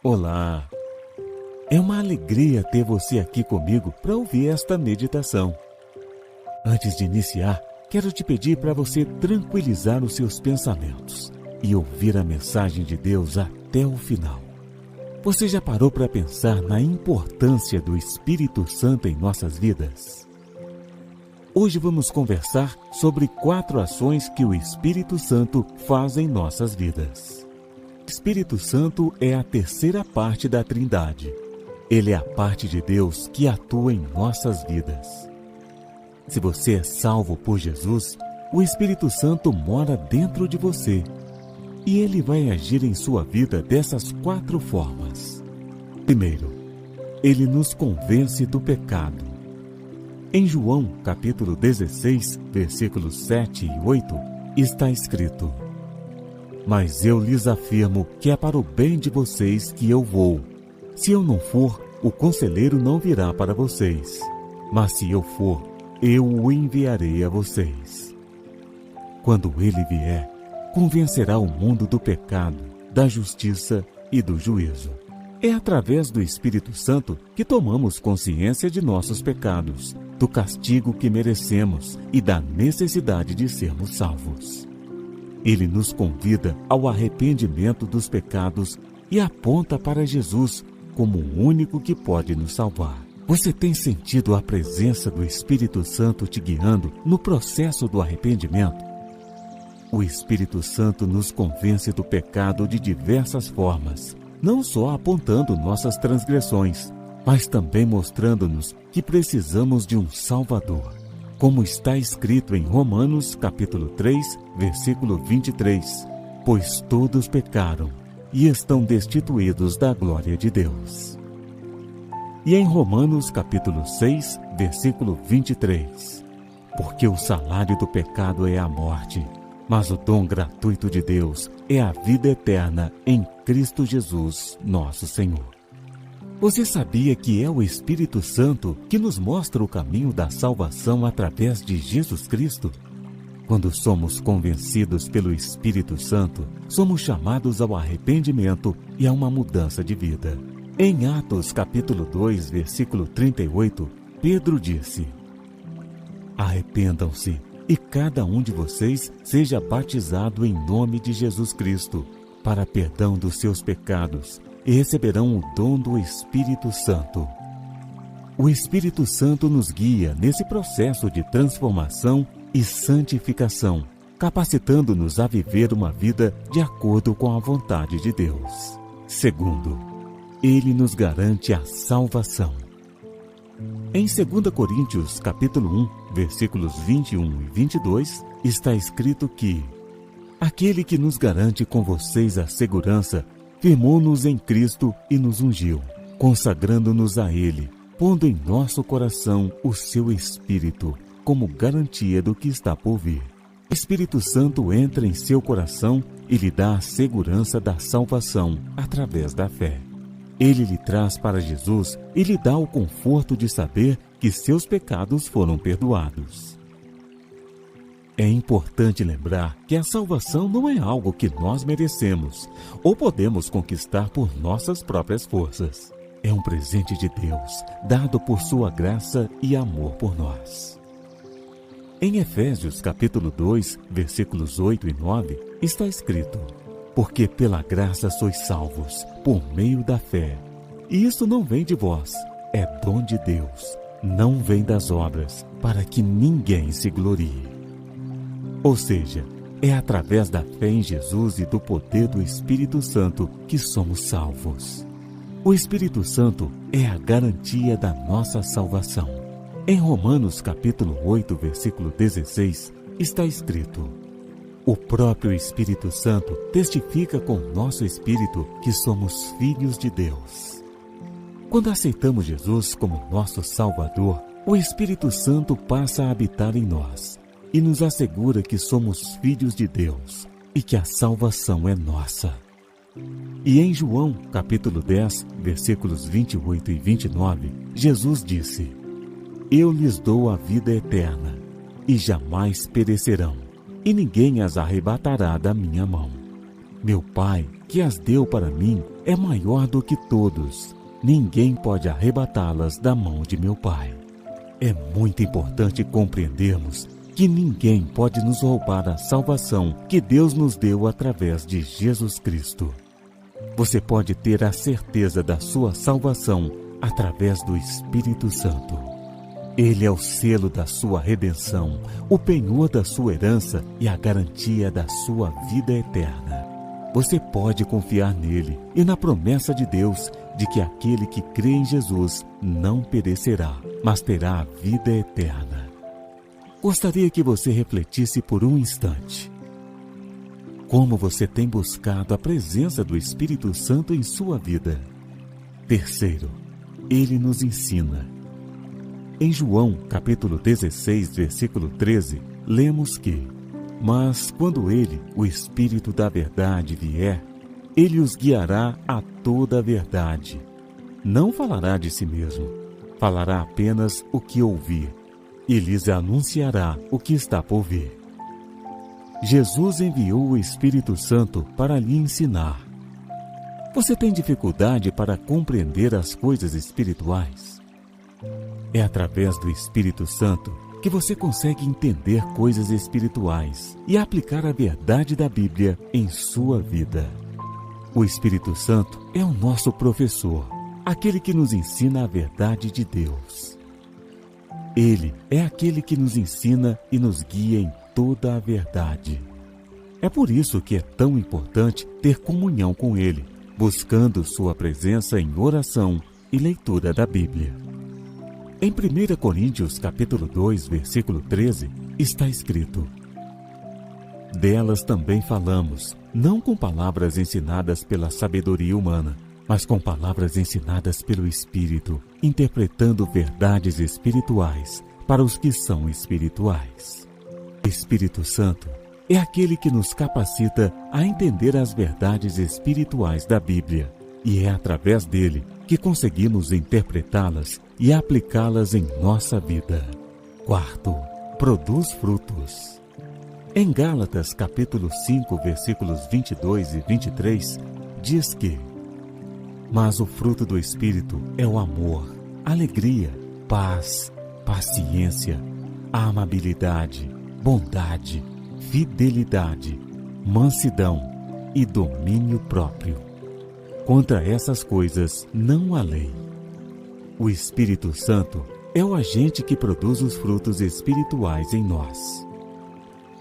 Olá! É uma alegria ter você aqui comigo para ouvir esta meditação. Antes de iniciar, quero te pedir para você tranquilizar os seus pensamentos e ouvir a mensagem de Deus até o final. Você já parou para pensar na importância do Espírito Santo em nossas vidas? Hoje vamos conversar sobre 4 ações que o Espírito Santo faz em nossas vidas. O Espírito Santo é a terceira parte da Trindade. Ele é a parte de Deus que atua em nossas vidas. Se você é salvo por Jesus, o Espírito Santo mora dentro de você. E ele vai agir em sua vida dessas 4 formas. Primeiro, ele nos convence do pecado. Em João, capítulo 16, versículos 7 e 8, está escrito: Mas eu lhes afirmo que é para o bem de vocês que eu vou. Se eu não for, o conselheiro não virá para vocês. Mas se eu for, eu o enviarei a vocês. Quando ele vier, convencerá o mundo do pecado, da justiça e do juízo. É através do Espírito Santo que tomamos consciência de nossos pecados, do castigo que merecemos e da necessidade de sermos salvos. Ele nos convida ao arrependimento dos pecados e aponta para Jesus como o único que pode nos salvar. Você tem sentido a presença do Espírito Santo te guiando no processo do arrependimento? O Espírito Santo nos convence do pecado de diversas formas, não só apontando nossas transgressões, mas também mostrando-nos que precisamos de um Salvador. Como está escrito em Romanos, capítulo 3, versículo 23, pois todos pecaram e estão destituídos da glória de Deus. E em Romanos, capítulo 6, versículo 23, porque o salário do pecado é a morte, mas o dom gratuito de Deus é a vida eterna em Cristo Jesus, nosso Senhor. Você sabia que é o Espírito Santo que nos mostra o caminho da salvação através de Jesus Cristo? Quando somos convencidos pelo Espírito Santo, somos chamados ao arrependimento e a uma mudança de vida. Em Atos capítulo 2, versículo 38, Pedro disse: Arrependam-se e cada um de vocês seja batizado em nome de Jesus Cristo, para perdão dos seus pecados, e receberão o dom do Espírito Santo. O Espírito Santo nos guia nesse processo de transformação e santificação, capacitando-nos a viver uma vida de acordo com a vontade de Deus. Segundo, ele nos garante a salvação. Em 2 Coríntios, capítulo 1, versículos 21 e 22, está escrito que aquele que nos garante com vocês a segurança firmou-nos em Cristo e nos ungiu, consagrando-nos a Ele, pondo em nosso coração o seu Espírito, como garantia do que está por vir. O Espírito Santo entra em seu coração e lhe dá a segurança da salvação através da fé. Ele lhe traz para Jesus e lhe dá o conforto de saber que seus pecados foram perdoados. É importante lembrar que a salvação não é algo que nós merecemos ou podemos conquistar por nossas próprias forças. É um presente de Deus, dado por sua graça e amor por nós. Em Efésios capítulo 2, versículos 8 e 9, está escrito: Porque pela graça sois salvos, por meio da fé. E isso não vem de vós, é dom de Deus, não vem das obras, para que ninguém se glorie. Ou seja, é através da fé em Jesus e do poder do Espírito Santo que somos salvos. O Espírito Santo é a garantia da nossa salvação. Em Romanos capítulo 8, versículo 16, está escrito: O próprio Espírito Santo testifica com o nosso espírito que somos filhos de Deus. Quando aceitamos Jesus como nosso Salvador, o Espírito Santo passa a habitar em nós e nos assegura que somos filhos de Deus e que a salvação é nossa. E em João, capítulo 10, versículos 28 e 29, Jesus disse: Eu lhes dou a vida eterna, e jamais perecerão, e ninguém as arrebatará da minha mão. Meu Pai que as deu para mim é maior do que todos. Ninguém pode arrebatá-las da mão de meu Pai. É muito importante compreendermos que ninguém pode nos roubar a salvação que Deus nos deu através de Jesus Cristo. Você pode ter a certeza da sua salvação através do Espírito Santo. Ele é o selo da sua redenção, o penhor da sua herança e a garantia da sua vida eterna. Você pode confiar nele e na promessa de Deus de que aquele que crê em Jesus não perecerá, mas terá a vida eterna. Gostaria que você refletisse por um instante. Como você tem buscado a presença do Espírito Santo em sua vida? Terceiro, ele nos ensina. Em João, capítulo 16, versículo 13, lemos que: mas quando ele, o Espírito da verdade, vier, ele os guiará a toda a verdade. Não falará de si mesmo, falará apenas o que ouvir, e lhes anunciará o que está por vir. Jesus enviou o Espírito Santo para lhe ensinar. Você tem dificuldade para compreender as coisas espirituais? É através do Espírito Santo que você consegue entender coisas espirituais e aplicar a verdade da Bíblia em sua vida. O Espírito Santo é o nosso professor, aquele que nos ensina a verdade de Deus. Ele é aquele que nos ensina e nos guia em toda a verdade. É por isso que é tão importante ter comunhão com Ele, buscando sua presença em oração e leitura da Bíblia. Em 1 Coríntios capítulo 2, versículo 13, está escrito: delas também falamos, não com palavras ensinadas pela sabedoria humana, mas com palavras ensinadas pelo Espírito, interpretando verdades espirituais para os que são espirituais. Espírito Santo é aquele que nos capacita a entender as verdades espirituais da Bíblia, e é através dele que conseguimos interpretá-las e aplicá-las em nossa vida. Quarto, produz frutos. Em Gálatas capítulo 5, versículos 22 e 23, diz que: mas o fruto do Espírito é o amor, alegria, paz, paciência, amabilidade, bondade, fidelidade, mansidão e domínio próprio. Contra essas coisas não há lei. O Espírito Santo é o agente que produz os frutos espirituais em nós.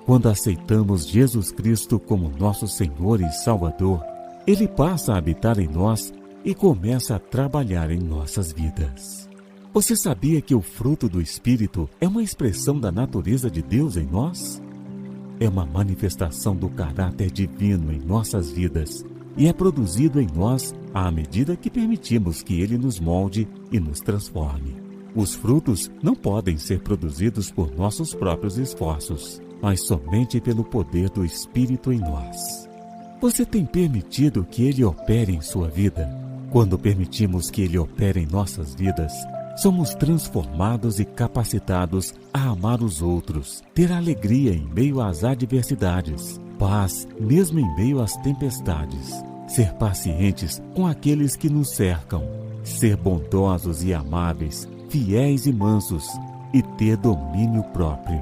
Quando aceitamos Jesus Cristo como nosso Senhor e Salvador, Ele passa a habitar em nós e começa a trabalhar em nossas vidas. Você sabia que o fruto do Espírito é uma expressão da natureza de Deus em nós? É uma manifestação do caráter divino em nossas vidas e é produzido em nós à medida que permitimos que Ele nos molde e nos transforme. Os frutos não podem ser produzidos por nossos próprios esforços, mas somente pelo poder do Espírito em nós. Você tem permitido que Ele opere em sua vida? Quando permitimos que Ele opere em nossas vidas, somos transformados e capacitados a amar os outros, ter alegria em meio às adversidades, paz mesmo em meio às tempestades, ser pacientes com aqueles que nos cercam, ser bondosos e amáveis, fiéis e mansos e ter domínio próprio.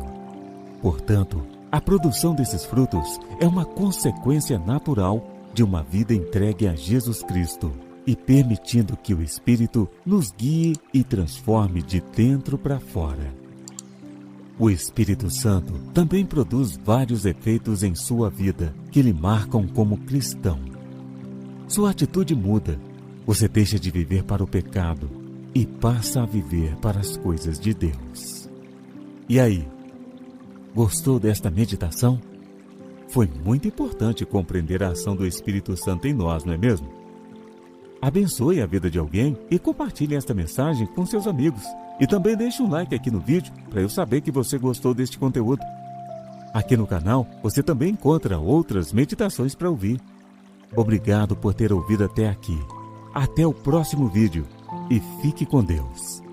Portanto, a produção desses frutos é uma consequência natural de uma vida entregue a Jesus Cristo e permitindo que o Espírito nos guie e transforme de dentro para fora. O Espírito Santo também produz vários efeitos em sua vida que lhe marcam como cristão. Sua atitude muda, você deixa de viver para o pecado e passa a viver para as coisas de Deus. E aí, gostou desta meditação? Foi muito importante compreender a ação do Espírito Santo em nós, não é mesmo? Abençoe a vida de alguém e compartilhe esta mensagem com seus amigos. E também deixe um like aqui no vídeo para eu saber que você gostou deste conteúdo. Aqui no canal você também encontra outras meditações para ouvir. Obrigado por ter ouvido até aqui. Até o próximo vídeo e fique com Deus.